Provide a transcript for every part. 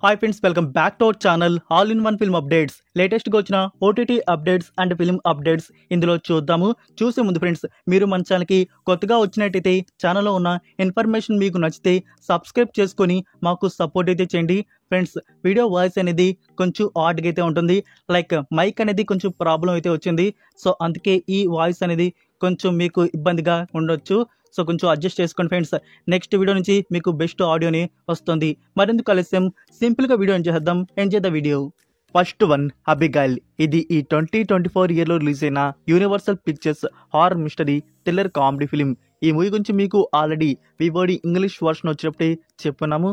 Hi friends, welcome back to our channel all in one film updates. లేటెస్ట్గా వచ్చిన OTT updates and film updates ఇందులో చూద్దాము. చూసే ముందు ఫ్రెండ్స్, మీరు మన ఛానల్కి కొత్తగా వచ్చినట్టయితే ఛానల్లో ఉన్న ఇన్ఫర్మేషన్ మీకు నచ్చితే సబ్స్క్రైబ్ చేసుకొని మాకు సపోర్ట్ అయితే చేయండి. ఫ్రెండ్స్, వీడియో వాయిస్ అనేది కొంచెం ఆడ్గా అయితే ఉంటుంది. లైక్ మైక్ అనేది కొంచెం ప్రాబ్లం అయితే వచ్చింది. సో అందుకే ఈ వాయిస్ అనేది కొంచెం మీకు ఇబ్బందిగా ఉండొచ్చు. సో కొంచెం అడ్జస్ట్ చేసుకోండి ఫ్రెండ్స్. నెక్స్ట్ వీడియో నుంచి మీకు బెస్ట్ ఆడియోని వస్తుంది. మరెందుకు ఆలస్యం, సింపుల్గా video enjoy the video. First one, Abigail. ఇది ఈ 2024 ఇయర్లో రిలీజ్ అయిన universal pictures horror mystery thriller comedy film. ఈ మూవీ గురించి మీకు ఆల్రెడీ వివోడి ఇంగ్లీష్ వర్షన్ వచ్చినప్పుడే చెప్పున్నాము.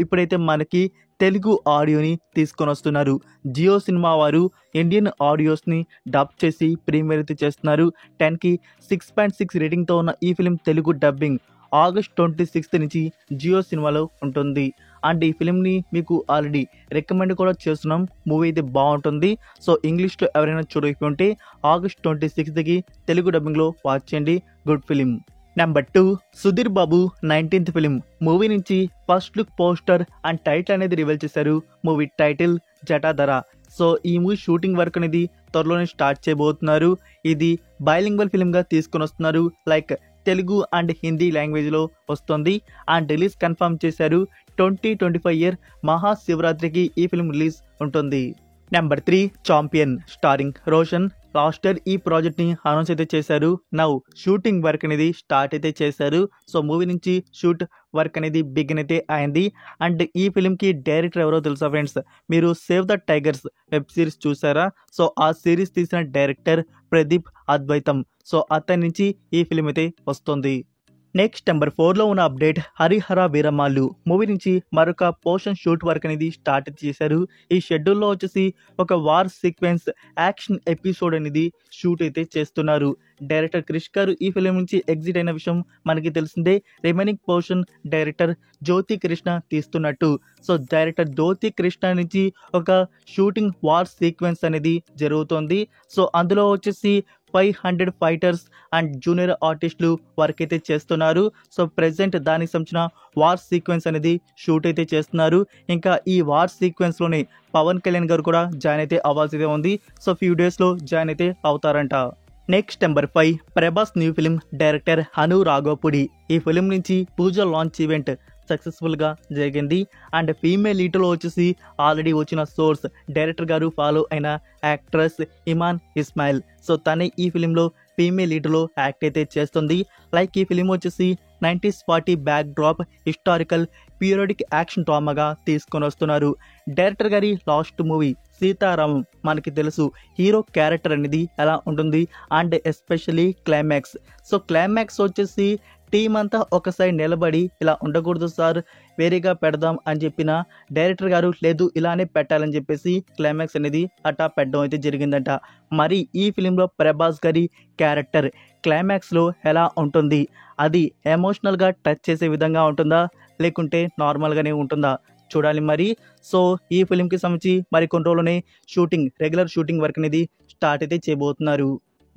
ఇప్పుడైతే మనకి తెలుగు ఆడియోని తీసుకొని వస్తున్నారు. జియో సినిమా వారు ఇండియన్ ఆడియోస్ని డబ్ చేసి ప్రీమియర్ అయితే చేస్తున్నారు. 10కి 6.6 రేటింగ్తో ఉన్న ఈ ఫిలిం తెలుగు డబ్బింగ్ ఆగస్ట్ 26 నుంచి జియో సినిమాలో ఉంటుంది. అండ్ ఈ ఫిలింని మీకు ఆల్రెడీ రికమెండ్ కూడా చేస్తున్నాం. మూవీ అయితే బాగుంటుంది. సో ఇంగ్లీష్లో ఎవరైనా చూడకపోతే ఆగస్ట్ 26కి తెలుగు డబ్బింగ్లో వాచ్ చేయండి. Good film. Number 2, Sudheer Babu 19th film. Movie నుంచి first look poster and title అనేది రివీల్ చేశారు. Movie title Jatadhara. సో ఈ మూవీ షూటింగ్ వర్క్ అనేది త్వరలోనే స్టార్ట్ చేయబోతున్నారు. ఇది బైలింగ్వల్ ఫిలింగా తీసుకొని వస్తున్నారు. లైక్ తెలుగు అండ్ హిందీ లాంగ్వేజ్లో వస్తుంది. అండ్ రిలీజ్ కన్ఫర్మ్ చేశారు. 2025 ఇయర్ మహాశివరాత్రికి ఈ ఫిలిం రిలీజ్ ఉంటుంది. Number 3, champion starring Roshan. Last year ఈ ప్రాజెక్ట్ని అనౌన్స్ అయితే చేశారు. షూటింగ్ వర్క్ అనేది స్టార్ట్ అయితే చేశారు. సో మూవీ నుంచి షూట్ వర్క్ అనేది బిగిన్ అయితే అయింది. అండ్ ఈ ఫిలింకి డైరెక్టర్ ఎవరో తెలుసా ఫ్రెండ్స్? మీరు save the tigers web series చూసారా? సో ఆ సిరీస్ తీసిన డైరెక్టర్ ప్రదీప్ అద్వైతం. సో అతని నుంచి ఈ ఫిలిం అయితే వస్తుంది. నెక్స్ట్ నెంబర్ 4లో ఉన్న అప్డేట్, హరిహర వీరమాలు. మూవీ నుంచి మరొక పోర్షన్ షూట్ వర్క్ అనేది స్టార్ట్ చేశారు. ఈ షెడ్యూల్లో వచ్చేసి ఒక వార్ సీక్వెన్స్ యాక్షన్ ఎపిసోడ్ అనేది షూట్ అయితే చేస్తున్నారు. డైరెక్టర్ క్రిష్ గారు ఈ ఫిలిం నుంచి ఎగ్జిట్ అయిన విషయం మనకి తెలిసిందే. రిమైనింగ్ పోర్షన్ డైరెక్టర్ జ్యోతి కృష్ణ తీస్తున్నట్టు. సో డైరెక్టర్ జ్యోతి కృష్ణ నుంచి ఒక షూటింగ్ వార్ సీక్వెన్స్ అనేది జరుగుతోంది. సో అందులో వచ్చేసి 500 ఫైటర్స్ అండ్ జూనియర్ ఆర్టిస్టులు వర్క్ అయితే చేస్తున్నారు. సో ప్రెసెంట్ దానికి సంబంధించిన వార్ సీక్వెన్స్ అనేది షూట్ అయితే చేస్తున్నారు. ఇంకా ఈ వార్ సీక్వెన్స్లోనే పవన్ కళ్యాణ్ గారు కూడా జాయిన్ అయితే అవ్వాల్సి ఉంది. సో ఫ్యూ డేస్లో జాయిన్ అయితే అవుతారంట. Next number 5, Prabhas new film. Director Hanu Raghavapudi. ఈ ఫిలిం నుంచి పూజ లాంచ్ ఈవెంట్ సక్సెస్ఫుల్గా జరిగింది. అండ్ ఫీమేల్ లీడ్లో వచ్చేసి ఆల్రెడీ వచ్చిన సోర్స్ డైరెక్టర్ గారు ఫాలో అయిన యాక్ట్రెస్ ఇమాన్ ఇస్మాయిల్. సో తనే ఈ ఫిలింలో ఫీమేల్ లీడ్లో యాక్ట్ అయితే చేస్తుంది. లైక్ ఈ ఫిలిం వచ్చేసి 90s party backdrop historical periodic action డ్రామాగా తీసుకొని వస్తున్నారు. డైరెక్టర్ గారి లాస్ట్ మూవీ సీతారామం మనకి తెలుసు. హీరో క్యారెక్టర్ అనేది ఎలా ఉంటుంది and especially climax. So climax వచ్చేసి టీం అంతా ఒకసారి నిలబడి ఇలా ఉండకూడదు సార్, వేరేగా పెడదాం అని చెప్పిన డైరెక్టర్ గారు లేదు ఇలానే పెట్టాలని చెప్పేసి క్లైమాక్స్ అనేది అట్టా పెట్టడం అయితే జరిగిందంట. మరి ఈ ఫిలింలో ప్రభాస్ గారి క్యారెక్టర్ క్లైమాక్స్లో ఎలా ఉంటుంది? అది ఎమోషనల్గా టచ్ చేసే విధంగా ఉంటుందా లేకుంటే నార్మల్గానే ఉంటుందా చూడాలి మరి. సో ఈ ఫిలింకి సంబంధించి మరి కొన్ని రోజుల్లోనే రెగ్యులర్ షూటింగ్ వర్క్ అనేది స్టార్ట్ అయితే చేయబోతున్నారు.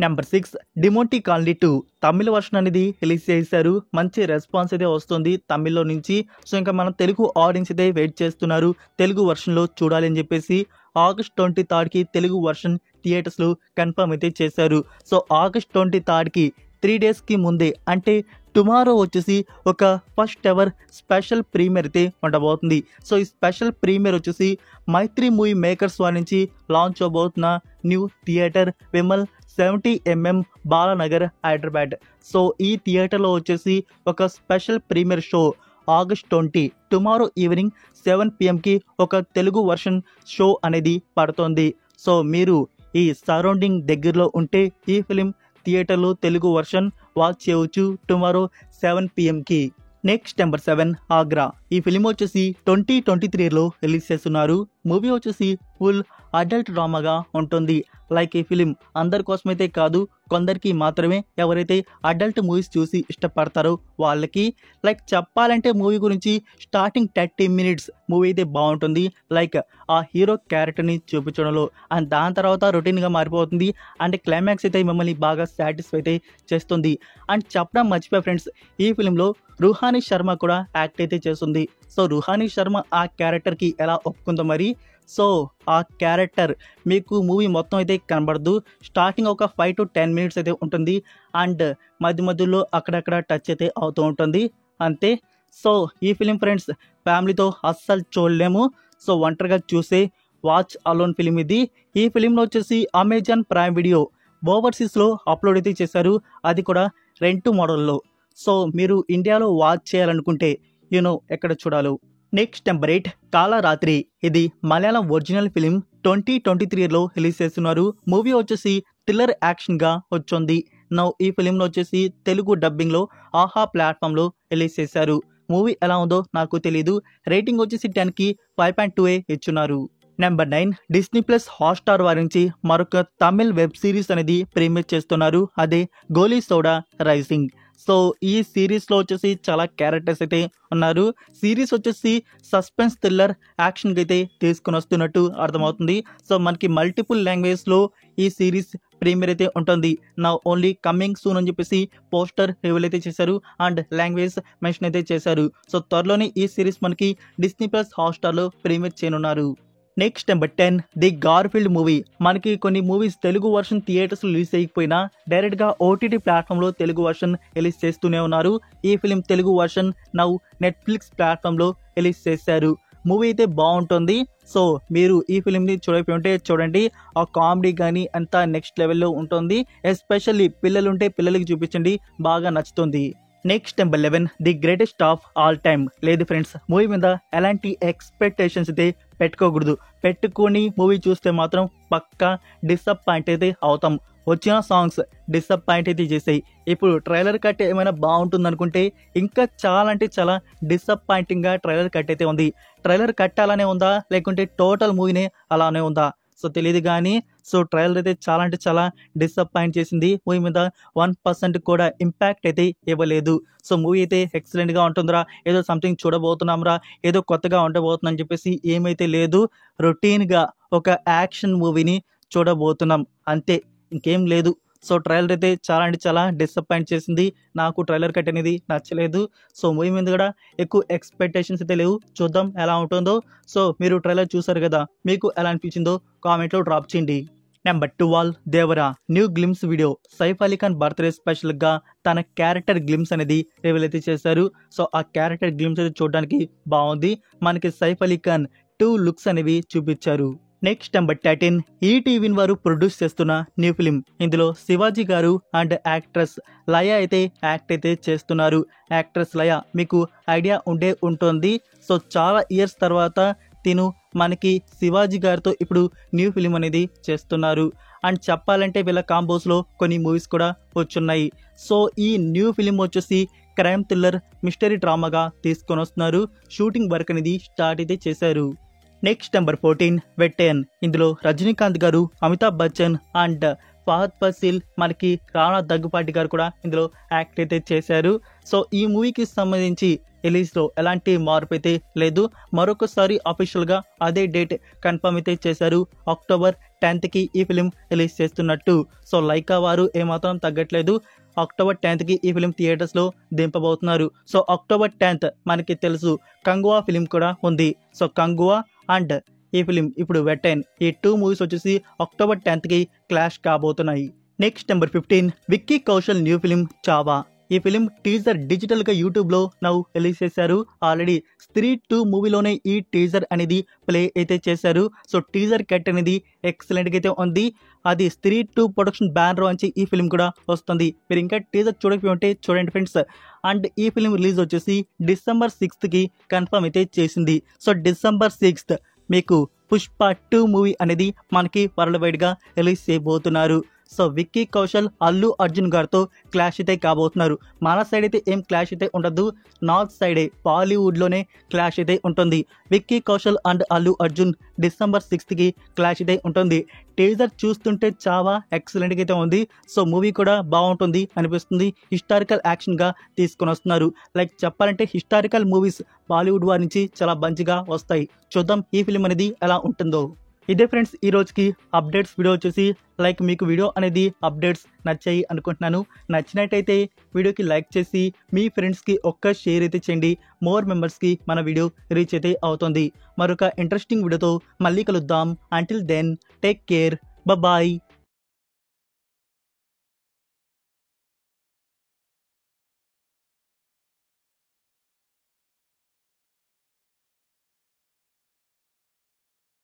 నెంబర్ 6, డిమోంటీ కాలనీ 2 తమిళ వర్షన్ అనేది రిలీజ్ చేశారు. మంచి రెస్పాన్స్ అయితే వస్తుంది తమిళ్లో నుంచి. సో ఇంకా మనం తెలుగు ఆడియన్స్ అయితే వెయిట్ చేస్తున్నారు తెలుగు వర్షన్లో చూడాలి అని చెప్పేసి. ఆగస్ట్ 23కి తెలుగు వర్షన్ థియేటర్స్లో కన్ఫర్మ్ అయితే చేశారు. సో ఆగస్ట్ 23కి 3 డేస్కి ముందే అంటే టుమారో వచ్చేసి ఒక ఫస్ట్ ఎవర్ స్పెషల్ ప్రీమియర్ అయితే ఉండబోతుంది. సో ఈ స్పెషల్ ప్రీమియర్ వచ్చేసి మైత్రి మూవీ మేకర్స్ వారి నుంచి లాంచ్ అవబోతున్న new theatre Vimal 70mm Balanagar Hyderabad. So ఈ థియేటర్లో వచ్చేసి ఒక special premiere show August 20 tomorrow evening 7 PM ఒక తెలుగు వర్షన్ షో అనేది పడుతోంది. సో మీరు ఈ సరౌండింగ్ దగ్గరలో ఉంటే ఈ ఫిలిం థియేటర్లో తెలుగు వర్షన్ వాచ్ చేయవచ్చు tomorrow 7 PM. Next number 7, Agra. ఈ ఫిలిం వచ్చేసి 2023లో రిలీజ్ చేస్తున్నారు. మూవీ వచ్చేసి ఫుల్ అడల్ట్ డ్రామాగా ఉంటుంది. లైక్ ఈ ఫిలిం అందరి కోసమైతే కాదు, కొందరికి మాత్రమే, ఎవరైతే అడల్ట్ మూవీస్ చూసి ఇష్టపడతారో వాళ్ళకి. లైక్ చెప్పాలంటే మూవీ గురించి స్టార్టింగ్ 30 minutes మూవీ అయితే బాగుంటుంది, లైక్ ఆ హీరో క్యారెక్టర్ని చూపించడంలో. అండ్ దాని తర్వాత రొటీన్గా మారిపోతుంది. అండ్ క్లైమాక్స్ అయితే మిమ్మల్ని బాగా సాటిస్ఫై అయితే చేస్తుంది. అండ్ చెప్పడం మర్చిపోయా ఫ్రెండ్స్, ఈ ఫిలింలో రుహానీ శర్మ కూడా యాక్ట్ అయితే చేస్తుంది. సో రుహానీ శర్మ ఆ క్యారెక్టర్కి ఎలా ఒప్పుకుందో మరి. సో ఆ క్యారెక్టర్ మీకు మూవీ మొత్తం అయితే కనబడదు. స్టార్టింగ్ ఒక 5 to 10 minutes అయితే ఉంటుంది. అండ్ మధ్య మధ్యలో అక్కడక్కడ టచ్ అయితే అవుతూ ఉంటుంది, అంతే. సో ఈ ఫిలిం ఫ్రెండ్స్ ఫ్యామిలీతో అస్సలు చూడలేము. సో ఒంటరిగా చూసే వాచ్ అలోన్ ఫిలిం ఇది. ఈ ఫిలింలో వచ్చేసి అమెజాన్ ప్రైమ్ వీడియో ఓవర్సీస్లో అప్లోడ్ అయితే చేశారు, అది కూడా రెంట్ మోడల్లో. సో మీరు ఇండియాలో వాచ్ చేయాలనుకుంటే ఎక్కడ చూడాలో. Next number 8 Kalaratri. ఇది మలయాళం ఒరిజినల్ ఫిలిం 2023లో రిలీజ్ చేస్తున్నారు. మూవీ వచ్చేసి థ్రిల్లర్ యాక్షన్గా వచ్చింది. నౌ ఈ ఫిలింలో వచ్చేసి తెలుగు డబ్బింగ్లో ఆహా ప్లాట్ఫామ్లో రిలీజ్ చేశారు. మూవీ ఎలా ఉందో నాకు తెలీదు. రేటింగ్ వచ్చేసి 10కి 5.2 ఇచ్చున్నారు. నెంబర్ 9 డిస్నీ ప్లస్ హాట్స్టార్ వారించి మరొక తమిళ్ వెబ్ సిరీస్ అనేది ప్రీమియర్ చేస్తున్నారు, అదే గోలీ సోడా రైజింగ్. సో ఈ సిరీస్లో వచ్చేసి చాలా క్యారెక్టర్స్ అయితే ఉన్నారు. సిరీస్ వచ్చేసి సస్పెన్స్ థ్రిల్లర్ యాక్షన్కి అయితే తీసుకుని వస్తున్నట్టు అర్థమవుతుంది. సో మనకి మల్టిపుల్ లాంగ్వేజ్లో ఈ సిరీస్ ప్రీమియర్ అయితే ఉంటుంది. నా ఓన్లీ కమింగ్ సూన్ అని చెప్పేసి పోస్టర్ రివీల్ అయితే చేశారు అండ్ లాంగ్వేజ్ మెన్షన్ అయితే చేశారు. సో త్వరలోనే ఈ సిరీస్ మనకి డిస్నీ ప్లస్ హాట్స్టార్లో ప్రీమియర్ చేయనున్నారు. Next number 10 the Garfield movie. మనకి కొన్ని మూవీస్ తెలుగు వర్షన్ థియేటర్స్లో రిలీజ్ చేయకపోయినా డైరెక్ట్గా ఓటీటీ ప్లాట్ఫామ్లో తెలుగు వర్షన్ రిలీజ్ చేస్తూనే ఉన్నారు. ఈ film Telugu version now Netflix ప్లాట్ఫామ్లో రిలీజ్ చేశారు. మూవీ అయితే బాగుంటుంది. సో మీరు ఈ ఫిలింని చూడకపోయి ఉంటే చూడండి. ఆ కామెడీ కానీ అంతా నెక్స్ట్ లెవెల్లో ఉంటుంది. ఎస్పెషల్లీ పిల్లలుంటే పిల్లలకి చూపించండి, బాగా నచ్చుతుంది. Next number 11 the greatest of all time. లేదు ఫ్రెండ్స్, మూవీ మీద ఎలాంటి ఎక్స్పెక్టేషన్స్ అయితే పెట్టుకోకూడదు. పెట్టుకొని మూవీ చూస్తే మాత్రం పక్కా డిసప్పాయింట్ అయితే అవుతాం. వచ్చిన సాంగ్స్ డిసప్పాయింట్ అయితే చేసాయి. ఇప్పుడు ట్రైలర్ కట్ ఏమైనా బాగుంటుంది అనుకుంటే ఇంకా చాలా అంటే చాలా డిసప్పాయింటింగ్గా ట్రైలర్ కట్ అయితే ఉంది. ట్రైలర్ కట్ అలానే ఉందా లేకుంటే టోటల్ మూవీనే అలానే ఉందా సో తెలియదు కానీ సో ట్రైలర్ అయితే చాలా అంటే చాలా డిసప్పాయింట్ చేసింది. మూవీ మీద 1% కూడా ఇంపాక్ట్ అయితే ఇవ్వలేదు. సో మూవీ అయితే ఎక్సలెంట్గా ఉంటుందిరా, ఏదో సంథింగ్ చూడబోతున్నాంరా, ఏదో కొత్తగా ఉండబోతుందని చెప్పేసి ఏమైతే లేదు. రొటీన్గా ఒక యాక్షన్ మూవీని చూడబోతున్నాం అంతే, ఇంకేం లేదు. సో ట్రైలర్ అయితే చాలా అంటే చాలా డిసప్పాయింట్ చేసింది. నాకు ట్రైలర్ కట్ అనేది నచ్చలేదు. సో మూవీ మీద కూడా ఎక్కువ ఎక్స్పెక్టేషన్స్ అయితే లేవు. చూద్దాం ఎలా ఉంటుందో. సో మీరు ట్రైలర్ చూసారు కదా, మీకు ఎలా అనిపించిందో కామెంట్లో డ్రాప్ చేయండి. Number 12 Devara new glimpse video. Saif Ali Khan birthday స్పెషల్గా తన క్యారెక్టర్ గ్లిమ్స్ అనేది రివీల్ అయితే చేశారు. సో ఆ క్యారెక్టర్ గ్లిమ్స్ అయితే చూడడానికి బాగుంది. మనకి సైఫ్ అలీ ఖాన్ 2 లుక్స్ అనేవి చూపించారు. నెక్స్ట్ నెంబర్ 13 ఈటీవీ వారు ప్రొడ్యూస్ చేస్తున్న న్యూ ఫిలిం. ఇందులో శివాజీ గారు అండ్ యాక్ట్రెస్ లయ అయితే యాక్ట్ అయితే చేస్తున్నారు. యాక్ట్రెస్ లయ మీకు ఐడియా ఉండే ఉంటుంది. సో చాలా ఇయర్స్ తర్వాత తిను మనకి శివాజీ గారితో ఇప్పుడు న్యూ ఫిలిం అనేది చేస్తున్నారు. అండ్ చెప్పాలంటే వీళ్ళ కాంబోస్లో కొన్ని మూవీస్ కూడా వచ్చున్నాయి. సో ఈ న్యూ ఫిలిం వచ్చేసి క్రైమ్ థ్రిల్లర్ మిస్టరీ డ్రామాగా తీసుకొని వస్తున్నారు. షూటింగ్ వర్క్ అనేది స్టార్ట్ అయితే చేశారు. Next number 14 వెట్టెన్. ఇందులో రజనీకాంత్ గారు, అమితాబ్ బచ్చన్ అండ్ ఫహద్ ఫసీల్, మనకి రాణా దగ్గుపాటి గారు కూడా ఇందులో యాక్ట్ అయితే చేశారు. సో ఈ మూవీకి సంబంధించి రిలీజ్లో ఎలాంటి మార్పు అయితే లేదు. మరొకసారి అఫీషియల్గా అదే డేట్ కన్ఫర్మ్ అయితే చేశారు. అక్టోబర్ 10th ఈ ఫిలిం రిలీజ్ చేస్తున్నట్టు. సో లైకా వారు ఏమాత్రం తగ్గట్లేదు. అక్టోబర్ 10th ఈ ఫిలిం థియేటర్స్లో దింపబోతున్నారు. సో అక్టోబర్ 10th మనకి తెలుసు కంగువా ఫిలిం కూడా ఉంది. సో కంగువా అండ్ ఈ ఫిలిం ఇప్పుడు వెట్టెన్, ఈ 2 మూవీస్ వచ్చేసి అక్టోబర్ 10th క్లాష్ కాబోతున్నాయి. Next number 15 Vicky Kaushal new film Chhaava. ఈ ఫిలిం టీజర్ డిజిటల్గా యూట్యూబ్లో నౌ రిలీజ్ చేశారు. ఆల్రెడీ స్త్రీ 2 మూవీలోనే ఈ టీజర్ అనేది ప్లే అయితే చేశారు. సో టీజర్ కట్ అనేది ఎక్సలెంట్గా అయితే ఉంది. అది స్త్రీ 2 ప్రొడక్షన్ బ్యానర్ నుంచి ఈ ఫిలిం కూడా వస్తుంది. మీరు ఇంకా టీజర్ చూడకపోయి ఉంటే చూడండి ఫ్రెండ్స్. అండ్ ఈ ఫిలిం రిలీజ్ వచ్చేసి December 6th కన్ఫర్మ్ అయితే చేసింది. సో December 6th మీకు పుష్ప 2 మూవీ అనేది మనకి వరల్డ్ వైడ్గా రిలీజ్ చేయబోతున్నారు. సో విక్కీ కౌశల్ అల్లు అర్జున్ గారితో క్లాష్ అయితే కాబోతున్నారు. మన సైడ్ అయితే ఏం క్లాష్ అయితే ఉండదు, నార్త్ సైడే బాలీవుడ్లోనే క్లాష్ అయితే ఉంటుంది. Vicky Kaushal and Allu Arjun December 6th clash అయితే ఉంటుంది. టీజర్ చూస్తుంటే చాలా ఎక్సలెంట్గా అయితే ఉంది. సో మూవీ కూడా బాగుంటుంది అనిపిస్తుంది. హిస్టారికల్ యాక్షన్గా తీసుకొని వస్తున్నారు. లైక్ చెప్పాలంటే హిస్టారికల్ మూవీస్ బాలీవుడ్ వారి నుంచి చాలా మంచిగా వస్తాయి. చూద్దాం ఈ ఫిలిం అనేది ఎలా ఉంటుందో. ఇదే ఫ్రెండ్స్ ఈ రోజుకి అప్డేట్స్ వీడియో వచ్చేసి. లైక్ మీకు వీడియో అనేది అప్డేట్స్ నచ్చాయి అనుకుంటున్నాను. నచ్చినట్టయితే వీడియోకి లైక్ చేసి మీ ఫ్రెండ్స్కి ఒక్క షేర్ అయితే చేయండి. మోర్ మెంబర్స్కి మన వీడియో రీచ్ అయితే అవుతుంది. మరొక ఇంట్రెస్టింగ్ వీడియోతో మళ్ళీ కలుద్దాం. Until then take care, bye.